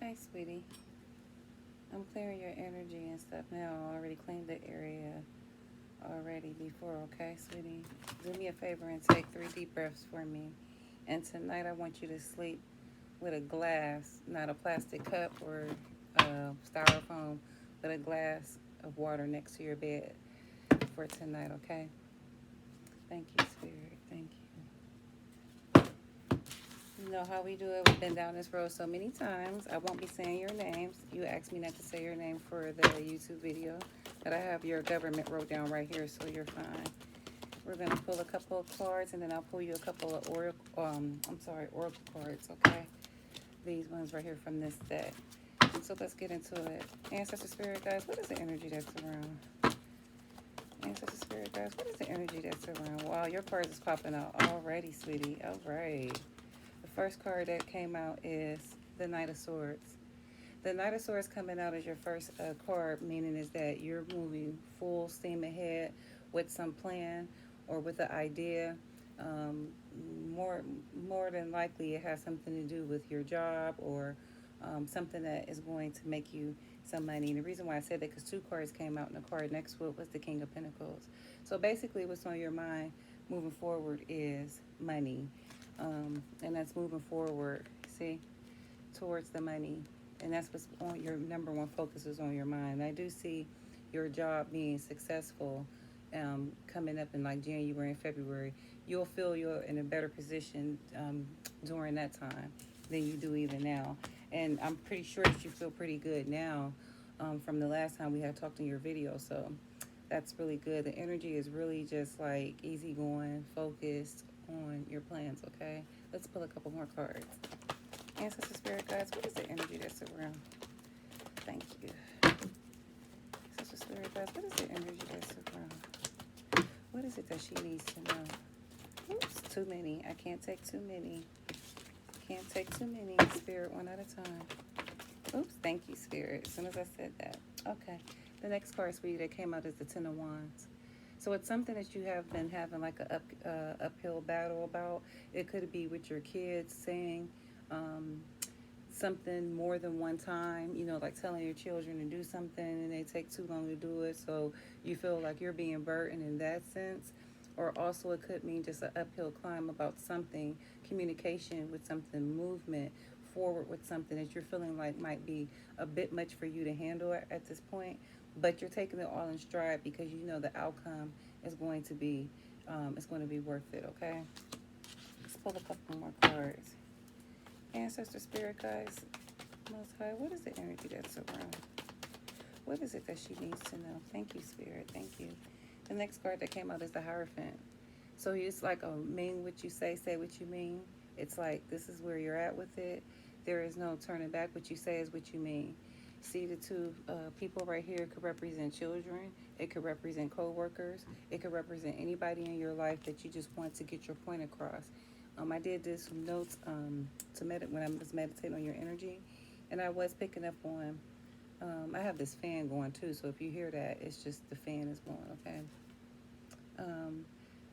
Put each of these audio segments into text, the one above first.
Okay, sweetie. I'm clearing your energy and stuff now. I already cleaned the area already before, okay, sweetie? Do me a favor and take 3 deep breaths for me. And tonight I want you to sleep with a glass, not a plastic cup or styrofoam, but a glass of water next to your bed for tonight, okay? Thank you, Spirit. Thank you. You know how we do it. We've been down this road so many times. I won't be saying your names. You asked me not to say your name for the YouTube video, but I have your government wrote down right here, so you're fine. We're gonna pull a couple of cards, and then I'll pull you a couple of oracle cards, okay? These ones right here from this deck. So let's get into it. Ancestor Spirit guys, what is the energy that's around? Ancestor Spirit guys, what is the energy that's around? Wow, your cards is popping out already, sweetie. All right. The first card that came out is the Knight of Swords. The Knight of Swords coming out as your first card, meaning is that you're moving full steam ahead with some plan or with an idea. Um, more, more than likely, it has something to do with your job or something that is going to make you some money. And the reason why I said that because 2 cards came out, and the card next to it was the King of Pentacles. So basically, what's on your mind moving forward is money, and that's moving forward. See, towards the money, and that's what's on your number one focus is on your mind. I do see your job being successful coming up in like January and February. You'll feel you're in a better position during that time than you do even now. And I'm pretty sure that you feel pretty good now from the last time we had talked in your video. So that's really good. The energy is really just like easygoing, focused on your plans, okay? Let's pull a couple more cards. Ancestor Spirit guides, what is the energy that's around? Thank you. Ancestor Spirit guides, what is the energy that's around? What is it that she needs to know? Oops, too many. I can't take too many. Can't take too many. Spirit, one at a time. Oops, thank you, Spirit. As soon as I said that. Okay. The next card, sweetie, that came out is the Ten of Wands. So it's something that you have been having like a uphill battle about. It could be with your kids saying something more than one time, you know, like telling your children to do something and they take too long to do it. So you feel like you're being burdened in that sense. Or also it could mean just an uphill climb about something, communication with something, movement forward with something that you're feeling like might be a bit much for you to handle at this point, but you're taking it all in stride because you know the outcome is going to be it's going to be worth it. Okay, let's pull a couple more cards. Ancestor Spirit guys, Most High, what is the energy that's around? What is it that she needs to know? Thank you, Spirit. Thank you. The next card that came out is the Hierophant. So it's like a mean what you say what you mean. It's like this is where you're at with it. There is no turning back. What you say is what you mean. See the 2 people right here could represent children. It could represent co-workers. It could represent anybody in your life that you just want to get your point across. I did do some notes when I was meditating on your energy, and I was picking up on. I have this fan going too, so if you hear that, it's just the fan is going. Okay.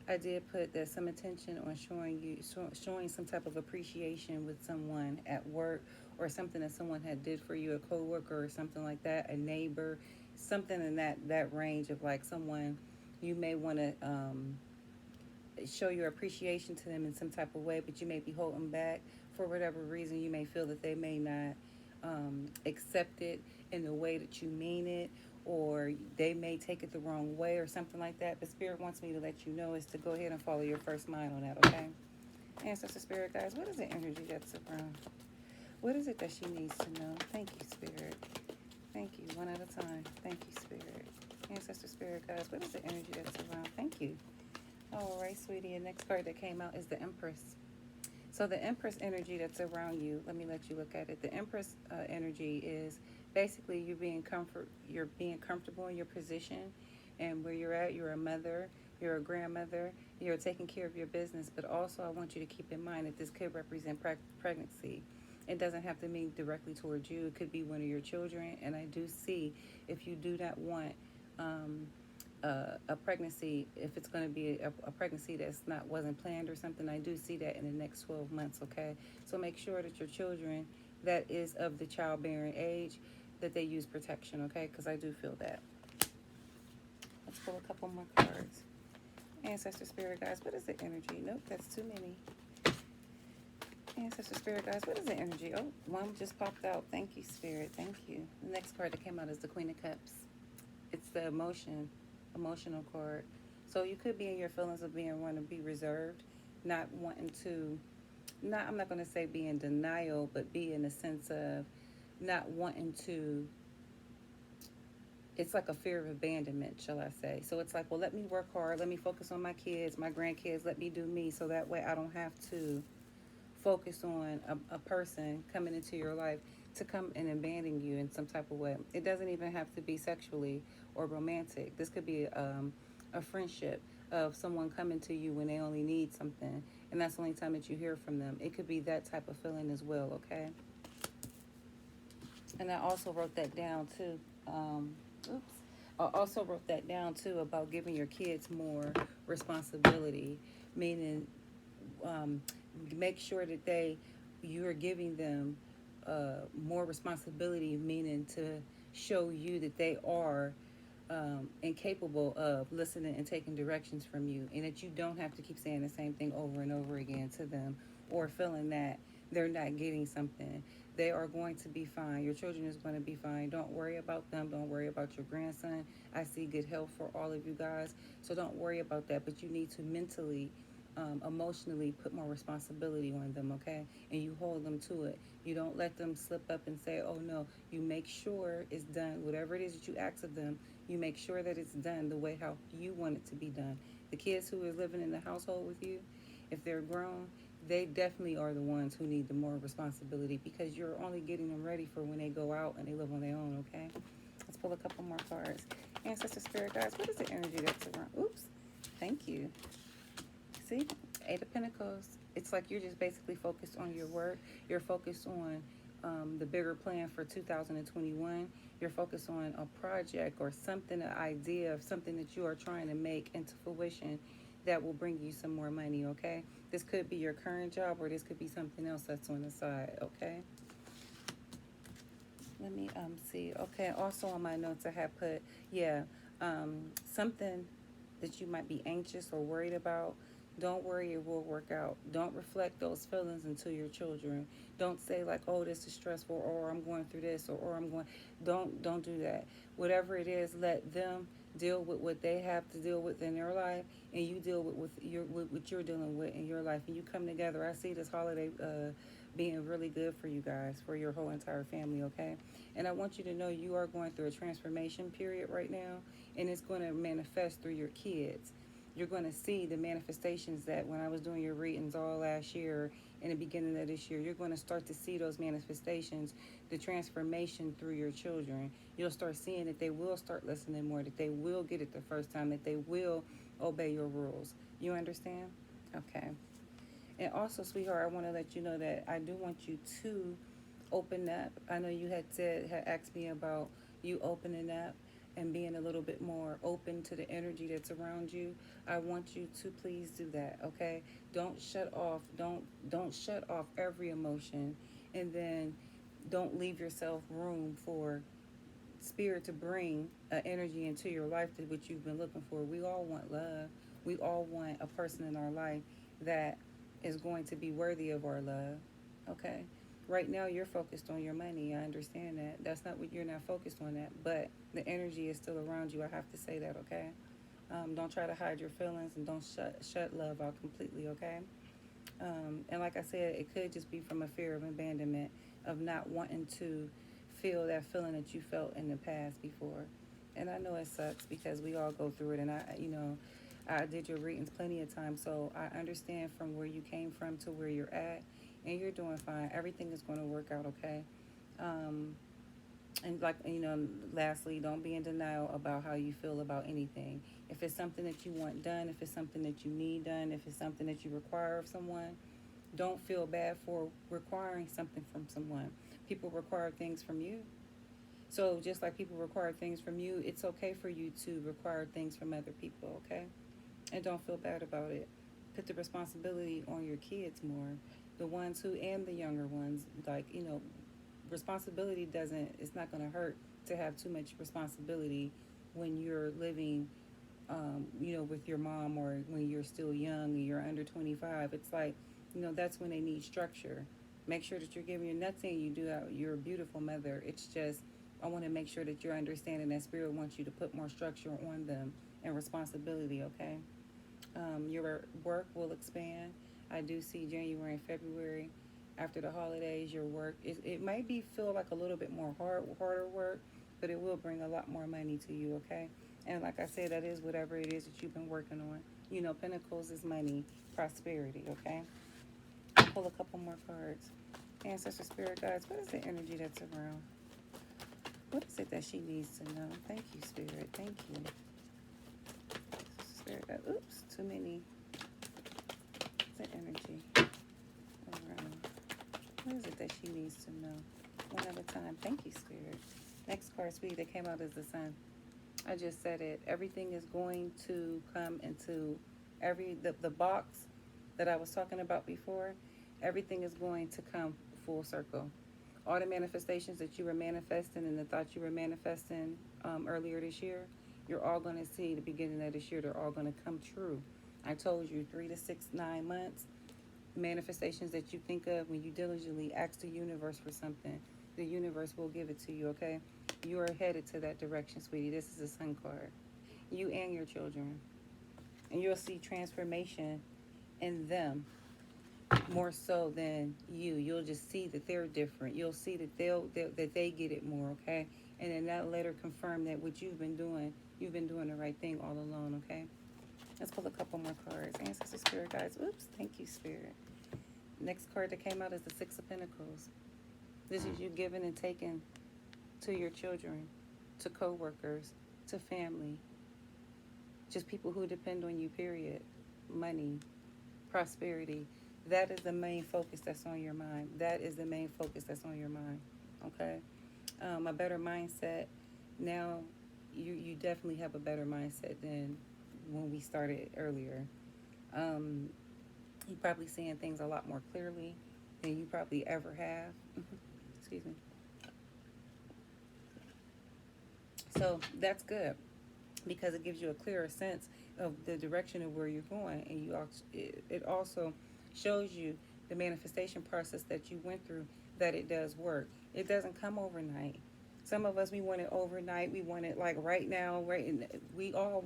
I did put that some attention on showing some type of appreciation with someone at work or something that someone had did for you, a coworker or something like that, a neighbor, something in that range of like someone you may want to show your appreciation to them in some type of way, but you may be holding back for whatever reason. You may feel that they may not accept it in the way that you mean it, or they may take it the wrong way or something like that. But Spirit wants me to let you know is to go ahead and follow your first mind on that, okay? Ancestor Spirit guys, what is the energy that's around? What is it that she needs to know? Thank you, Spirit. Thank you. One at a time. Thank you, Spirit. Ancestor Spirit guys, what is the energy that's around? Thank you. All right, sweetie. The next card that came out is the Empress. So the Empress energy that's around you, let me let you look at it. The Empress energy is basically you're being comfortable in your position and where you're at. You're a mother, you're a grandmother, you're taking care of your business, but also I want you to keep in mind that this could represent pregnancy. It doesn't have to mean directly towards you. It could be one of your children, and I do see if you do not want a pregnancy, if it's going to be a pregnancy that's wasn't planned or something, I do see that in the next 12 months, okay? So make sure that your children that is of the childbearing age, that they use protection, okay? Because I do feel that. Let's pull a couple more cards. Ancestor Spirit Guides, what is the energy? Nope, that's too many. Ancestor Spirit Guides, what is the energy? Oh, one just popped out. Thank you, Spirit. Thank you. The next card that came out is the Queen of Cups. It's the emotional card. So you could be in your feelings of being wanting to be reserved, not wanting to, not, I'm not going to say be in denial, but be in a sense of not wanting to, it's like a fear of abandonment, shall I say. So it's like, well, let me work hard. Let me focus on my kids, my grandkids. Let me do me so that way I don't have to focus on a person coming into your life to come and abandon you in some type of way. It doesn't even have to be sexually or romantic. This could be a friendship of someone coming to you when they only need something, and that's the only time that you hear from them. It could be that type of feeling as well, okay? And I also wrote that down too. Oops. I also wrote that down too about giving your kids more responsibility, meaning make sure that you are giving them more responsibility, meaning to show you that they are incapable of listening and taking directions from you, and that you don't have to keep saying the same thing over and over again to them, or feeling that they're not getting something. They are going to be fine. Your children is going to be fine. Don't worry about them. Don't worry about your grandson. I see good health for all of you guys, so don't worry about that. But you need to mentally, emotionally put more responsibility on them, okay? And you hold them to it. You don't let them slip up and say, oh no. You make sure it's done. Whatever it is that you ask of them, you make sure that it's done the way how you want it to be done. The kids who are living in the household with you, if they're grown, they definitely are the ones who need the more responsibility, because you're only getting them ready for when they go out and they live on their own, okay? Let's pull a couple more cards. Ancestor Spirit Guides, what is the energy that's around? Oops. Thank you. See? Eight of Pentacles. It's like you're just basically focused on your work. You're focused on the bigger plan for 2021. You're focused on a project or something, an idea of something that you are trying to make into fruition that will bring you some more money, okay? This could be your current job, or this could be something else that's on the side, okay? Let me see. Okay, also on my notes I have put, something that you might be anxious or worried about. Don't worry, it will work out. Don't reflect those feelings into your children. Don't say like, oh, this is stressful, or I'm going through this, or I'm going. Don't do that. Whatever it is, let them deal with what they have to deal with in their life, and you deal with what you're dealing with in your life, and you come together. I see this holiday being really good for you guys, for your whole entire family, okay? And I want you to know you are going through a transformation period right now, and it's going to manifest through your kids. You're going to see the manifestations that when I was doing your readings all last year and the beginning of this year, you're going to start to see those manifestations, the transformation through your children. You'll start seeing that they will start listening more, that they will get it the first time, that they will obey your rules. You understand? Okay. And also, sweetheart, I want to let you know that I do want you to open up. I know you had asked me about you opening up and being a little bit more open to the energy that's around you. I want you to please do that, okay? Don't shut off. Don't shut off every emotion, and then don't leave yourself room for spirit to bring energy into your life to what you've been looking for. We all want love. We all want a person in our life that is going to be worthy of our love, okay? Right now you're focused on your money. I understand that. That's not what you're not focused on that, but the energy is still around you. I have to say that, okay? Don't try to hide your feelings, and don't shut love out completely, okay? And like I said, it could just be from a fear of abandonment, of not wanting to feel that feeling that you felt in the past before. And I know it sucks because we all go through it. And I did your readings plenty of times, so I understand from where you came from to where you're at, and you're doing fine. Everything is going to work out okay. And lastly, don't be in denial about how you feel about anything. If it's something that you want done, if it's something that you need done, if it's something that you require of someone, don't feel bad for requiring something from someone. People require things from you. So just like people require things from you, it's okay for you to require things from other people, okay? And don't feel bad about it. Put the responsibility on your kids more. The ones who, and the younger ones, responsibility doesn't, it's not going to hurt to have too much responsibility when you're living, with your mom, or when you're still young and you're under 25. It's like, that's when they need structure. Make sure that you're giving your nuts in. You do that. You're a beautiful mother. It's just, I want to make sure that you're understanding that Spirit wants you to put more structure on them and responsibility, okay? Your work will expand. I do see January and February after the holidays, your work it might be feel like a little bit more harder work, but it will bring a lot more money to you, okay? And like I said, that is whatever it is that you've been working on. Pentacles is money, prosperity, okay? I'll pull a couple more cards. Ancestor, spirit guides, what is the energy that's around? What is it that she needs to know? Thank you, Spirit. Thank you. Spirit guides. Oops, too many. What's the energy around? What is it that she needs to know? One at a time. Thank you, Spirit. Next card, sweetie, that came out is the Sun. I just said it. Everything is going to come into the box that I was talking about before. Everything is going to come full circle. All the manifestations that you were manifesting and the thoughts you were manifesting earlier this year, you're all going to see the beginning of this year. They're all going to come true. I told you 3 to 6, 9 months. Manifestations that you think of when you diligently ask the universe for something, the universe will give it to you, okay? You are headed to that direction, sweetie. This is a Sun card. You and your children. And you'll see transformation in them more so than you. You'll just see that they're different. You'll see that that they get it more, okay? And then that letter confirm that what you've been doing the right thing all along, okay? Let's pull a couple more cards. Ancestor, spirit guides. Oops, thank you, Spirit. Next card that came out is the Six of Pentacles. This is you giving and taking to your children, to co-workers, to family, just people who depend on you, period. Money, prosperity. That is the main focus that's on your mind. That is the main focus that's on your mind, okay? A better mindset. Now, you definitely have a better mindset than when we started earlier. You're probably seeing things a lot more clearly than you probably ever have. Excuse me. So that's good because it gives you a clearer sense of the direction of where you're going, and it also shows you the manifestation process that you went through, that it does work. It doesn't come overnight. Some of us, we want it overnight. We want it like right now, right? And we all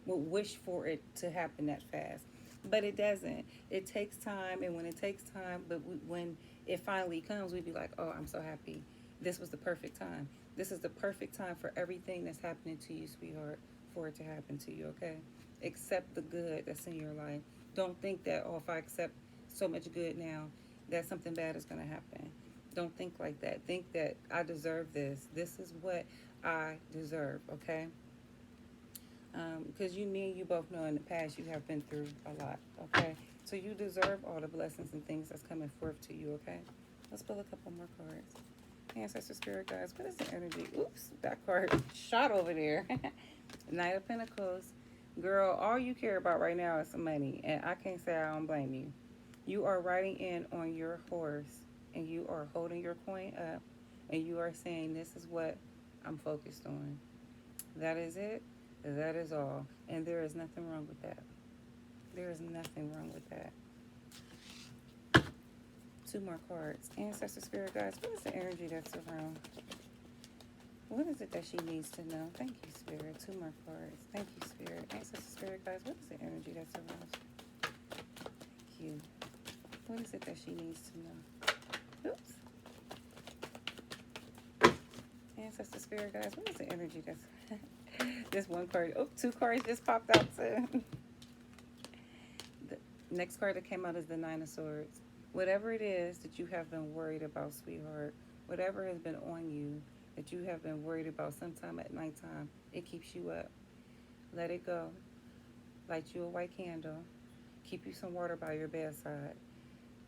wish for it to happen that fast, but it doesn't. It takes time, and when it takes time, but when it finally comes, we be like, oh, I'm so happy. This was the perfect time. This is the perfect time for everything that's happening to you, sweetheart, for it to happen to you, okay? Accept the good that's in your life. Don't think that, oh, if I accept so much good now, that something bad is going to happen. Don't think like that. Think that I deserve this. This is what I deserve, okay? Because me and you both know in the past you have been through a lot, okay? So you deserve all the blessings and things that's coming forth to you, okay? Let's pull a couple more cards. Ancestor, spirit guides, what is the energy? Oops, that card shot over there. Knight of Pentacles. Girl, all you care about right now is some money, and I can't say I don't blame you. You are riding in on your horse, and you are holding your coin up, and you are saying, this is what I'm focused on. That is it. That is all. And there is nothing wrong with that. There is nothing wrong with that. 2 more cards. Ancestor, spirit guides, what is the energy that's around? What is it that she needs to know? Thank you, Spirit. 2 more cards. Thank you, Spirit. Ancestor, spirit guides, what is the energy that's around? Thank you. What is it that she needs to know? Oops. Ancestor, spirit guides, what is the energy that's... This one card. Oh, 2 cards just popped out too. The next card that came out is the Nine of Swords. Whatever it is that you have been worried about, sweetheart, whatever has been on you that you have been worried about sometime at nighttime, it keeps you up. Let it go. Light you a white candle. Keep you some water by your bedside.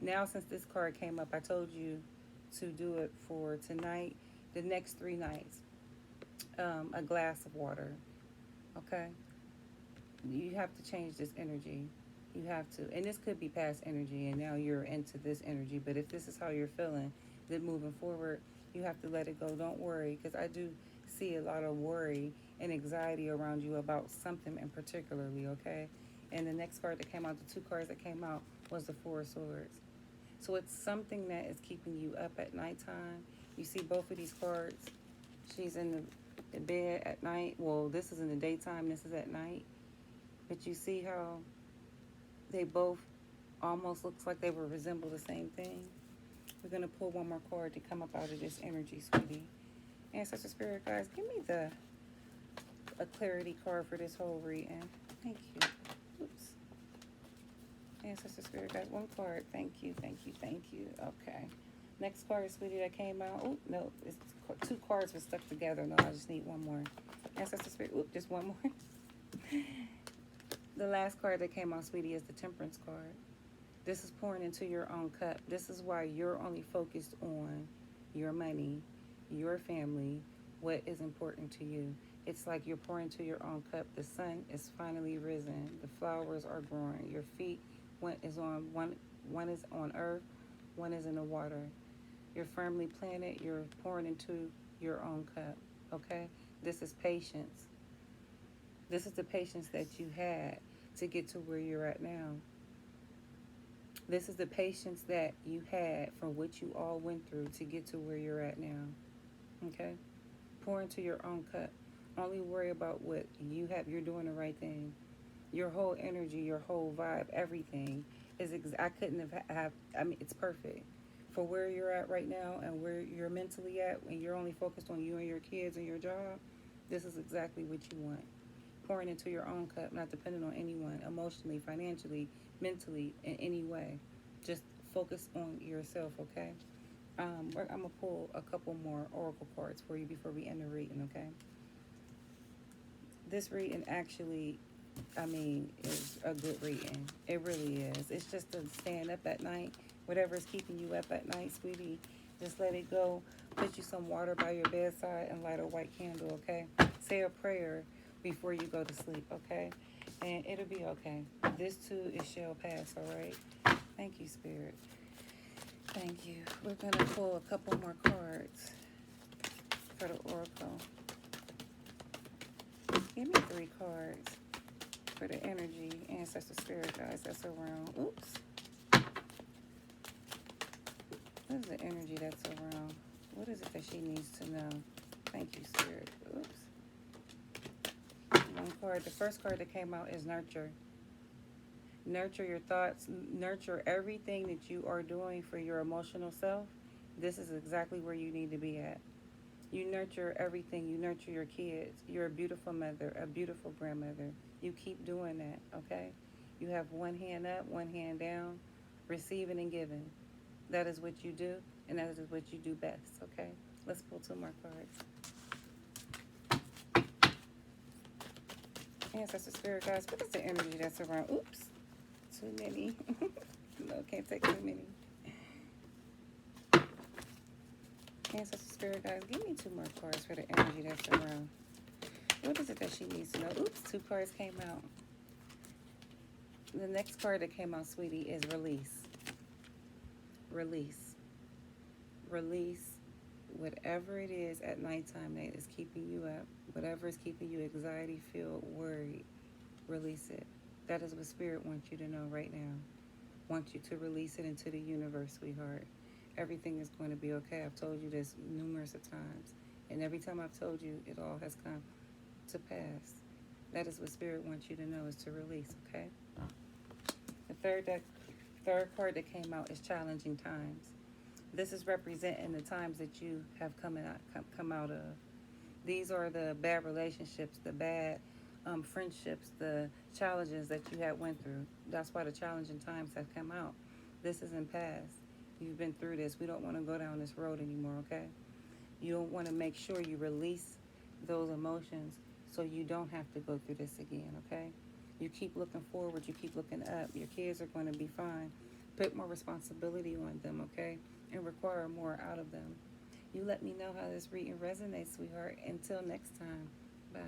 Now, since this card came up, I told you to do it for tonight, the next 3 nights. A glass of water, okay? You have to change this energy. You have to, and this could be past energy, and now you're into this energy, but if this is how you're feeling, then moving forward, You have to let it go. Don't worry, because I do see a lot of worry and anxiety around you about something in particularly, okay? And the next card that came out, the two cards that came out, was the Four of Swords. So it's something that is keeping you up at nighttime. You see both of these cards. She's in the bed at night. Well, this is in the daytime. This is at night. But you see how they both almost looks like they will resemble the same thing. We're going to pull one more card to come up out of this energy, sweetie. Ancestor Spirit guys, give me a clarity card for this whole reading. Thank you. Oops. Ancestor Spirit guys, one card. Thank you, thank you, thank you. Okay. Next card, sweetie, that came out. Oh, no, it's two cards were stuck together. No, I just need one more. Ancestor Spirit, oop, just one more. The last card that came out, sweetie, is the Temperance card. This is pouring into your own cup. This is why you're only focused on your money, your family, what is important to you. It's like you're pouring into your own cup. The sun is finally risen. The flowers are growing. Your feet, one is on earth, one is in the water. You're firmly planted. You're pouring into your own cup. Okay? This is patience. This is the patience that you had to get to where you're at now. This is the patience that you had from what you all went through to get to where you're at now. Okay? Pour into your own cup. Only worry about what you have. You're doing the right thing. Your whole energy, your whole vibe, everything is. I couldn't have. I mean, it's perfect for where you're at right now and where you're mentally at. When you're only focused on you and your kids and your job, this is exactly what you want. Pouring into your own cup, not dependent on anyone, emotionally, financially, mentally, in any way. Just focus on yourself, okay? I'm going to pull a couple more oracle cards for you before we end the reading, okay? This reading actually, is a good reading. It really is. It's just to stand up at night. Whatever's keeping you up at night, sweetie, just let it go. Put you some water by your bedside and light a white candle, okay? Say a prayer before you go to sleep, okay? And it'll be okay. This too, it shall pass, all right? Thank you, Spirit. Thank you. We're going to pull a couple more cards for the oracle. Give me 3 cards for the energy, ancestor spirit guys that's around. Oops. What is the energy that's around? What is it that she needs to know? Thank you, Spirit. Oops. One card. The first card that came out is nurture. Nurture your thoughts. Nurture everything that you are doing for your emotional self. This is exactly where you need to be at. You nurture everything. You nurture your kids. You're a beautiful mother, a beautiful grandmother. You keep doing that, okay? You have one hand up, one hand down, receiving and giving. That is what you do, and that is what you do best, okay? Let's pull 2 more cards. Ancestor Spirit guys, what is the energy that's around? Oops, too many. No, can't take too many. Ancestor Spirit guys, give me 2 more cards for the energy that's around. What is it that she needs to know? Oops, 2 cards came out. The next card that came out, sweetie, is release. Release. Release whatever it is at nighttime that is keeping you up. Whatever is keeping you anxiety-filled, worried. Release it. That is what Spirit wants you to know right now. Wants you to release it into the universe, sweetheart. Everything is going to be okay. I've told you this numerous of times. And every time I've told you, it all has come to pass. That is what Spirit wants you to know, is to release, okay? The third card that came out is challenging times. This is representing the times that you have come out of. These are the bad relationships, the bad friendships, the challenges that you had went through. That's why the challenging times have come out. This isn't past. You've been through this. We don't want to go down this road anymore, okay? You don't want to make sure you release those emotions so you don't have to go through this again, okay? You keep looking forward. You keep looking up. Your kids are going to be fine. Put more responsibility on them, okay? And require more out of them. You let me know how this reading resonates, sweetheart. Until next time. Bye.